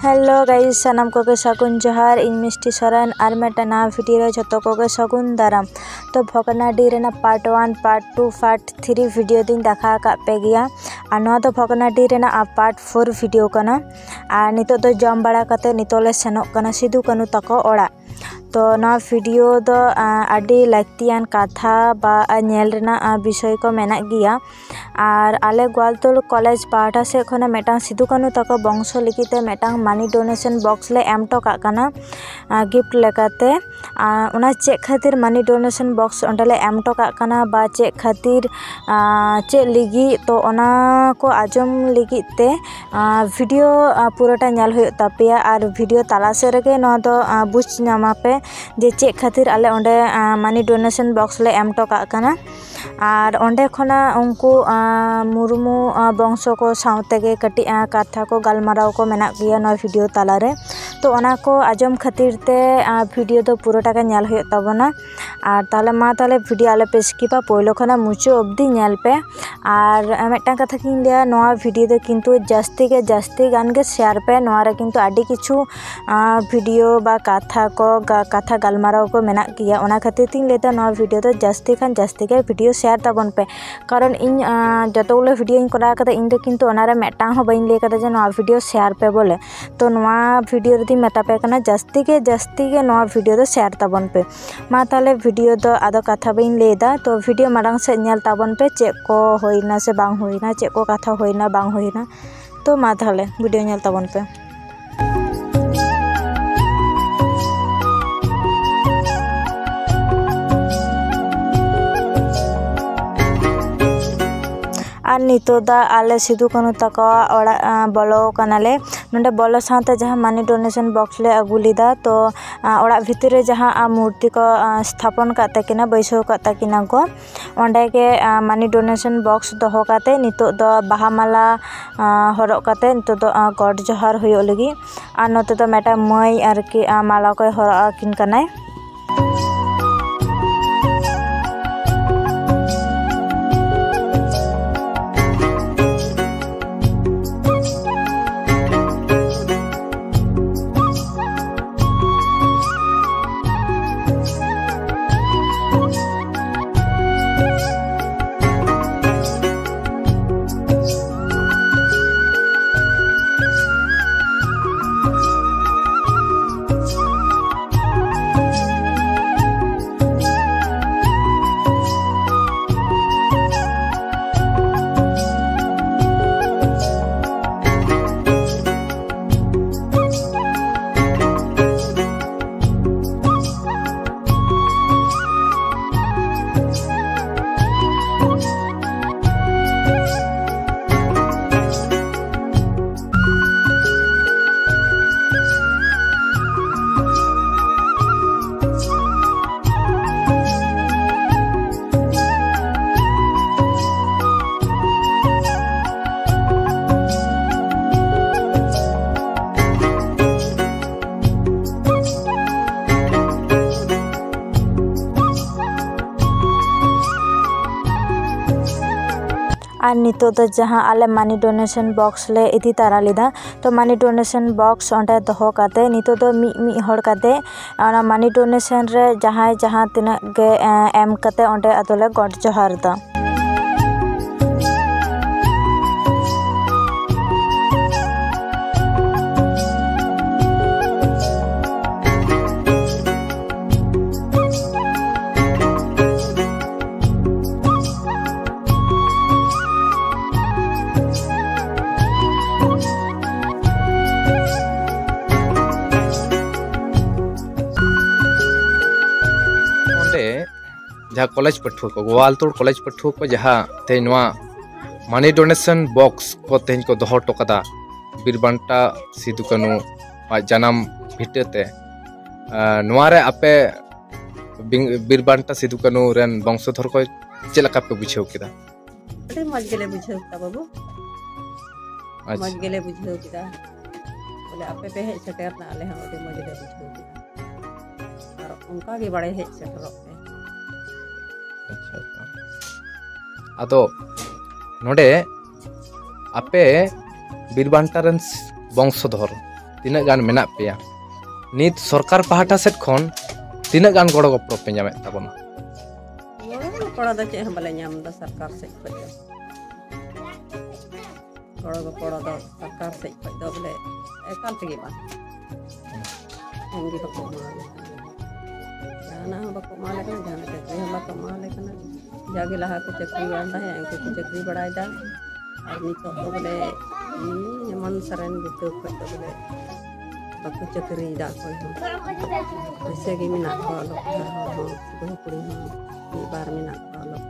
Hello guys सानाम Koge सगुन जोहार इन मिष्टि सोरेन और मेटा नवा वीडियो रे जतो कोगे सगुन दाराम। तो भगनाडी रेना पार्ट 1 पार्ट 2 पार्ट 3 वीडियो दिन देखा का पे गया और नवा तो भगनाडी रेना पार्ट 4 वीडियो कना। और नितो दो जम बड़ा कते नितोले सेनोक कना सिदु कानु तको ओड़ा। तो ना वीडियो दो आडी लाक्तियान कथा बा नेल रेना विषय को मेना गया। और आले ग्वालतोल कॉलेज पाहटा से खना मेटांग सिदु कानु तको बंशो लिखिते मेटांग मानी डोनेशन बॉक्स ले एम टोका काना गिफ्ट लेकाते उना चेक खातिर मानी डोनेशन बॉक्स ओंडले एम टोका काना बा चेक खातिर चेक लिगी तो ओना को आजम लिगिते वीडियो पूराटा नेल हुयो तापेया। और वीडियो तला से रेगे नो दो बुझ नामा पे जे चेक खातिर आले ओंडे मानी डोनेशन बॉक्स ले एम टोका काना। और ओंडे खना उनको मुर्मू बंशो को सावते गे कटी कथा को गलमाराव को मेना गया ना वीडियो तालारे। तो ओना को आजम खातिर ते वीडियो दो पूराटा के नेल हुयो ताबोना। और ताले मा ताले वीडियो आले पे स्किपा पोयलो खना मुचो अब्दी नेल पे। और मेटा कथा किन लिया नोआ वीडियो दो किंतु जास्ती गान गे शेयर पे नोआ रे किंतु आडी किछु वीडियो बा कथा को कथा गलमाराव को मेना गया। ओना खातिर तिन लेता नोआ वीडियो दो जास्ती के वीडियो शेयर ताबन पे। कारण इन जतगुलो वीडियो इन करा कदा इन दो किंतु ओनारे मेटा हो बाइन ले कदा जे नोआ वीडियो शेयर पे बोले। तो नोआ वीडियो रे मेता पे कना जास्ती के नोआ वीडियो दो शेयर ताबन पे। मा ताले वीडियो दो आदो कथा बाइन लेदा। तो वीडियो मारांग से नेल ताबन पे चेक को होइना से बांग होइना चेक को कथा होइना बांग होइना। तो मा ताले वीडियो नेल ताबन पे। और नितो दा आले सिदु कानु तको ओड़ा बोलो कनाले नोंडे बोलो साथे जहां मानी डोनेशन बॉक्स ले अगु लीदा। तो ओड़ा भितर जहां मूर्ति को स्थापन काते किना बैसो काता किना को ओंडे के मानी डोनेशन बॉक्स दोहो काते नितो दो बाहा माला हरो काते नितो दो गॉड जोहार होयो लगी। और नोते दो मेटा मई आरकी माला को हरो किन कनाय। और नितो दो जहां आले मानी डोनेशन बॉक्स ले इदी तारा लिदा। तो मानी डोनेशन बॉक्स ओंडे दोहो काते नितो दो मी हड़ काते ओना मानी डोनेशन रे जहां तिना गे एम काते ओंडे अदोले गॉड जोहार दा। जहाँ कॉलेज पठुआ को ग्वालतोड़ कॉलेज पठुआ को जहाँ तेज मानी डोनेशन बॉक्स को तेज को दोहो टोकदा बीरबांटा सिदु कानु जन्म भिटते रे आपे बीरबांटा सिदु कानु रेन वंशधर को चेलका पे बुझेव केदा? अरे मज गेले बुझेव ता बाबू मज गेले बुझेव केदा बोले आपे पे हे सेटर ना आले हम ओते मज गेले बुझेव केदा और उनका के बड़े हे सेटर पे। अच्छा आदो नोडे आपे बीरबांटा रन वंशधर तीना गान मेना पेया नित सरकार पाहटा सेट खन तीना गान गड़ो गपड़ पे नामे ताबोना गड़ो द चे हम बाले नाम द सरकार से खय गड़ो गपड़ द सरकार से खय द बोले एकाल तेगे बा हमगी बको माले जाना बको माले का जाना के हम बको माले का जागे लहा को चक्री बांधा है अंके को चक्री बढ़ाई दा और नितो बोले मन सरन बितो खय द बोले बको चक्री दा कोई हम ऐसे की मिना को लोग हो बहु कुड़ी हम बार मिना को लोग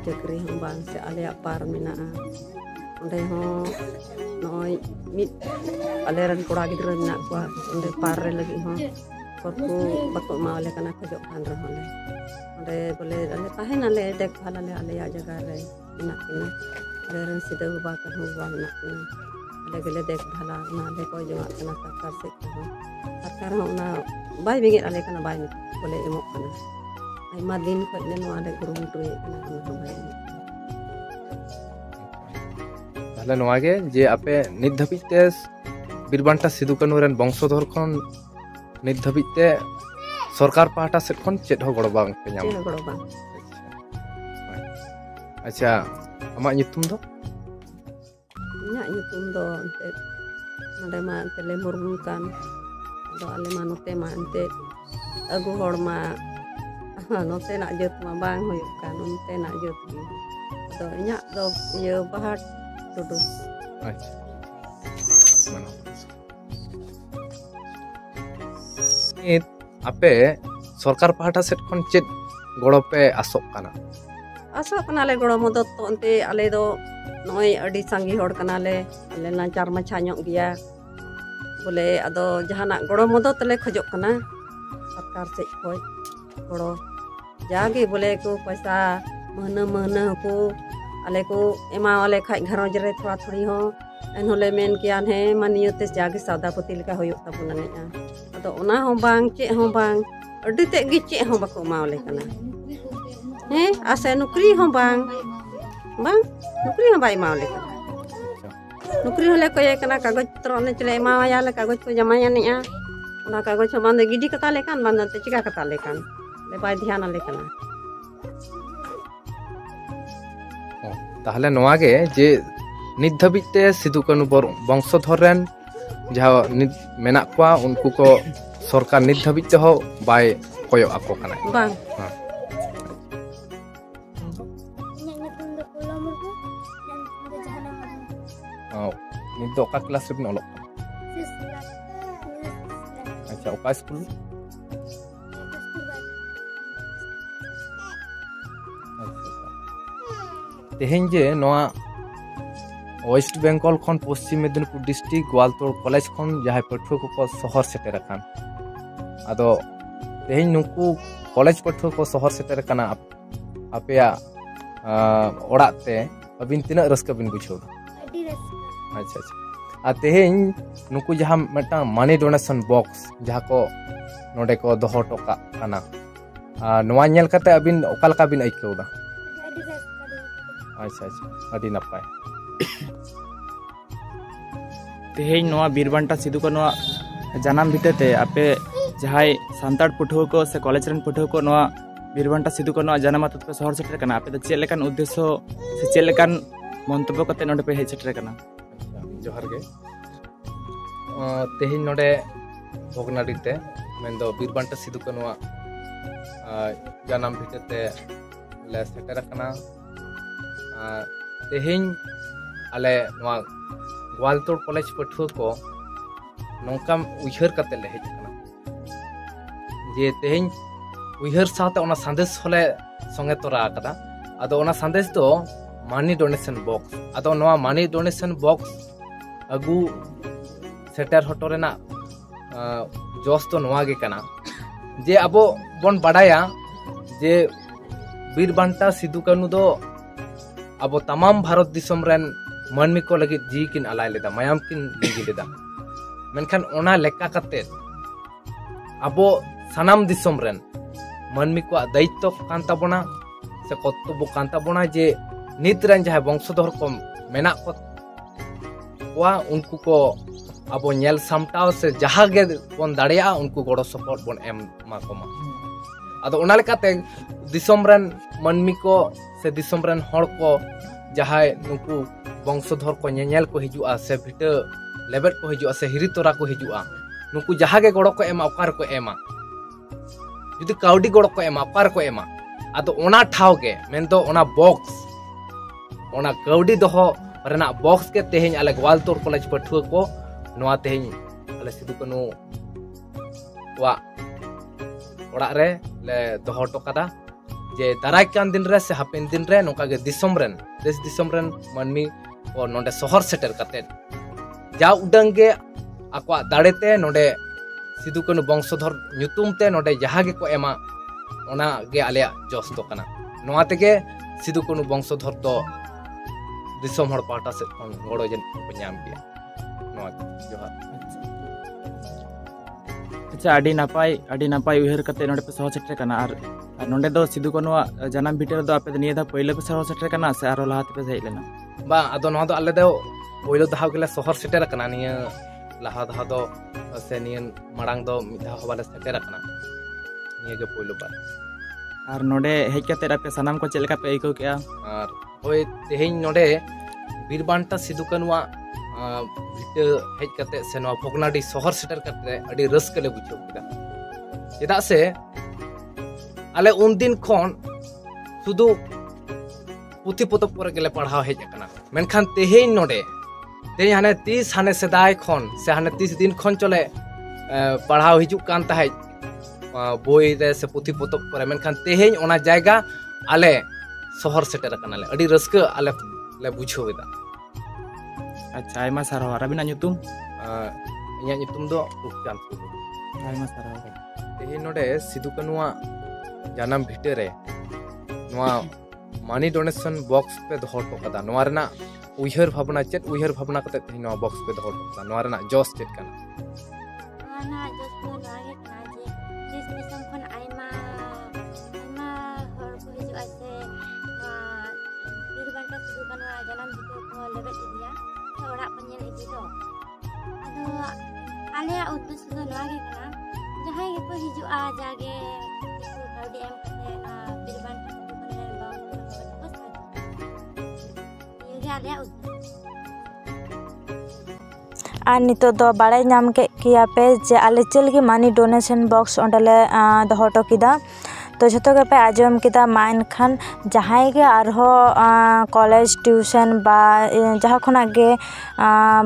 चक्री हम बांग से आले पार मिना उन्हें हो नॉय मिट अलेरन कोड़ा गिद्रा मिना को उन्हें पार रे लगी हो को बको माले कना खजो खान रहले उन्हें बोले अले ताहे नाले देख भाला ले आले आ जगह रे मिना किना अलेरन सीधे बा कर हो बा मिना किना अले गले देख भाला नाले को जमा कना सरकार से को सरकार हो ना बाय बिगे अले कना बाय बोले एमो कना आइमा दिन खले नो आले गुरुम टुए कना हम बाय ताहले नोआ गे जे आपे नित धबिते बीरबांटा सिदु कानु रेन वंशधर खन नित धबिते सरकार पाहटा सेट खन चेद हो गड़ो बांग पे नाम गड़ो बांग अच्छा अमा नितुम दो nya nyutum do ante nade ma tele murmu kan do ale ma note ma ante agu hor ma note nak jeut ma bang hoyuk kan note nak jeut gi do nya do ye bahat tudu अच्छा mana नित आपे सरकार पाहटा set खन चेद गड़ो पे आसोक काना asok kanale goro modot to ante ale do noi adi sangi hor kanale ale lancar macha nyok gya bole ado jahanak goro modot le khojok kana sarkar se khoj goro jage bole ko paisa mahna ko ale ko ema ale khai gharoj re thoda thodi ho enhole men kian he maniyote jage sauda poti leka hoyok tabuna ne ado ona ho bang che ho bang adi te gi che ho bako ma ole kana ase nukri ho bang nukri ho bai mau le nukri hole ko ye kana kagoj trone chile ma ya le kagoj ko jamaya ni a ona kagoj ho bande gidi kata le kan bande te chika kata le kan le bai dhyan le kana ताहले नोआ गे जे नित धबिते सिदु कानु वंशधर rain जहा नित मेना कोआ उनको को सरकार नित धबिते हो बाय कोयो आको kana bang नित दो का क्लास रे नलो अच्छा ओका स्कूल तेहें जे नोआ वेस्ट बेंगल खन पश्चिम मेदिनीपुर डिस्ट्रिक्ट ग्वालतोड़ कॉलेज खन जहां पठुआ को शहर सेटेर कान आदो तेहें नुकु कॉलेज पठुआ को शहर सेटेर काना आपेया ओड़ाते अबिन तिना रस्का बिन बुझो अच्छा अच्छा आ तेहें नुकु जहां मटा मनी डोनेशन बॉक्स जहां को नोडे को दोहो टोका काना नोआ नेल कते अबिन ओकालका बिन आइकौदा अच्छा अच्छा अडी नपाय तेहें नोआ बीरबांटा सिदु कानु जनाम भितते आपे जहाय सांताड़ पठुआ को से कॉलेज रन पठुआ को नोआ बीरबांटा सिदु कानु जनाम अतत पे शहर सेटर कना आपे चेल लेकान उद्देश्य से चेल लेकान मंतव्य कते नोडे पे हे सेटर कना जोहार गे तेहें नोडे भोगनाडीते मेंदो बीरबांटा सिदु कानु जनाम भितते ले सेटर कना तेहें आले नोआ ग्वालतोड़ कॉलेज पठुआ को नौका उइहर कते ले हेज कना जे तेहें उइहर साथे ओना संदेश होले संगे तोरा कदा आदो ओना संदेश दो मनी डोनेशन बॉक्स आदो नोआ मनी डोनेशन बॉक्स अगु सेटर हटो रेना जोस तो नोआ गे कना जे अबो बोन बडाया जे बीरबांटा सिदु कानु दो अब तमाम भारत दिसम रेन मानमी को लगे जी किन अलाय लेदा मायाम किन लिगी लेदा मेनखान ओना लेका कते अब सनाम दिसम रेन मानमी को दायित्व कान ताबोना से कर्तव्य कान ताबोना जे नित रेन जहां वंशधर को मेना को उनको को abo nyel samtao se jaha ge bon dareya unku goro support bon ema koma ado ona lekate disom ren manmi ko se disom ren hor ko jahai nuku bongshadhor ko nyel ko hijua se bita lebet ko hijua se hiritora ko hijua nuku jaha ge goro ko ema okar ko ema judi kaudi goro ko ema okar ko ema ado ona thau ge mendo ona box ona kaudi doho rena box ke teheng ale Gwaltor college pathua ko noa teheng ale Sidu Kanu wa orak re le doho tokada je darai kan din re se hapen din re noka ge disom ren des disom ren manmi ko nonde sohor seter katen ja udang ge akwa darete nonde Sidu Kanu bongshadhor nyutum te nonde jaha ge ko ema ona ge ale jos to kana noa tege Sidu Kanu bongshadhor to Disom हर पाटा से गड़ो जन को नाम गया नोआ जोहार अच्छा अडी नापाय उहर कते नोडे पे सह सेटर कना आर नोडे दो सिदु कनु जन्म भिटर दो आपे निया दा पहिले पे सह सेटर कना से आरो लाहात पे हेज लेना बा अदो नोआ दो आले दो पहिले दहाव गेले शहर सेटर कना निया लाहा दहा दो से निया मड़ांग दो मिधा हवाले सेटर कना निया के पहिले बार आर नोडे हेज कते आपे सनाम को चेलका पे इको केया आर ओए तेहें नोडे बीरबांटा सिदु कनुआ भिटा हेज कते से नोआ भोगनाडी शहर सेटर कते अडी रस्क ले बुझो किदा चेदा से आले उन दिन खन सुदु पुथि पोतब पर गेले पढ़ाव हेज कना मेनखान तेहें नोडे तेहें हाने 30 हाने सेदाय खन से हाने 30 दिन खन चले पढ़ाव हिजु कान ताहे बोई रे से पुथि पोतब पर मेनखान तेहें ओना जायगा आले शहर सेटर कनाले अडी रस्क आले ले बुझोवेदा अच्छा आयमा सारहा रबिना nyutum इया nyutum दो रुपचांद आयमा सारहा तेहे नोडे सिदु कनुआ जानम भिटे रे नोआ मानी डोनेशन बॉक्स पे दोहो टोकदा नोआ रेना उयहर भावना चेत उयहर भावना कते तेहे नोआ बॉक्स पे दोहो टोकदा नोआ रेना जोस चेत कना आना जोस तो लागे काजे जिस दिसम खन आयमा हर को हिजु आसे बीरबांटा सिदु कनु जानम भिटे को लेबे इदिया ओड़ा पनियल इदि दो आदो आले उद्देश्य दो लागे कना जहां के को हिजु आ जागे किछु काउडी एम कते ना बीरबांटा सिदु कनु बाउ बस ये आले उद्देश्य और नितो दो बाड़ाई नाम के किया पे जे आले चल की मानी डोनेशन बॉक्स ओंडले दोहो हटो किदा तो जो पे आजम किदा मा एनखान जहां के आरहो कॉलेज ट्यूशन बा जहां खना गे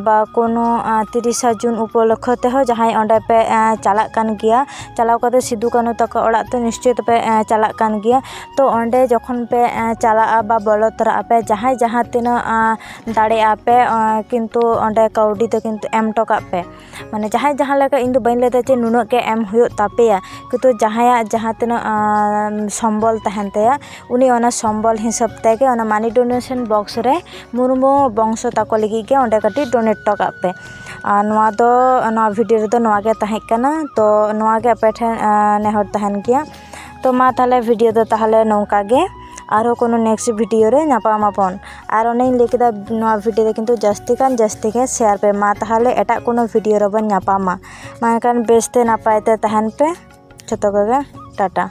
बा कोनो 30 जून उपलक्ष ते हो जहां ओंडे पे चला कान गिया चलाव कते सिदु कानु तक ओड़ा तो निश्चित पे चला कान गिया तो ओंडे जखन पे चला बा बोलो तरा पे जहां जहां तिना दाड़े आपे किंतु ओंडे काउडी तो किंतु एम टका पे माने जहां जहां लगा इन दो बइन लेते जे नुनो के एम हुयो तापेया किंतु जहां जहां तिना सम्बल तहन तया उनी ओना सम्बल हिसाब तेगे ओना मानी डोनेशन बॉक्स रे मुर्मु वंश ताको लगी के ओंडे कटी डोनेट टका पे नोआ दो नोआ वीडियो रे दो नोआ गे तहे कना तो नोआ गे पे ठेन नेहर तहन गया तो मा ताले वीडियो दो ताहले नौका गे आरो कोनो नेक्स्ट वीडियो रे नापामापन आर ओने लेकिदा नोआ वीडियो रे किंतु जास्ती के शेयर पे मा ताहले एटा कोनो वीडियो रे बन नापामा मानकान बेस्ते नापायते तहन पे जतो गे टाटा।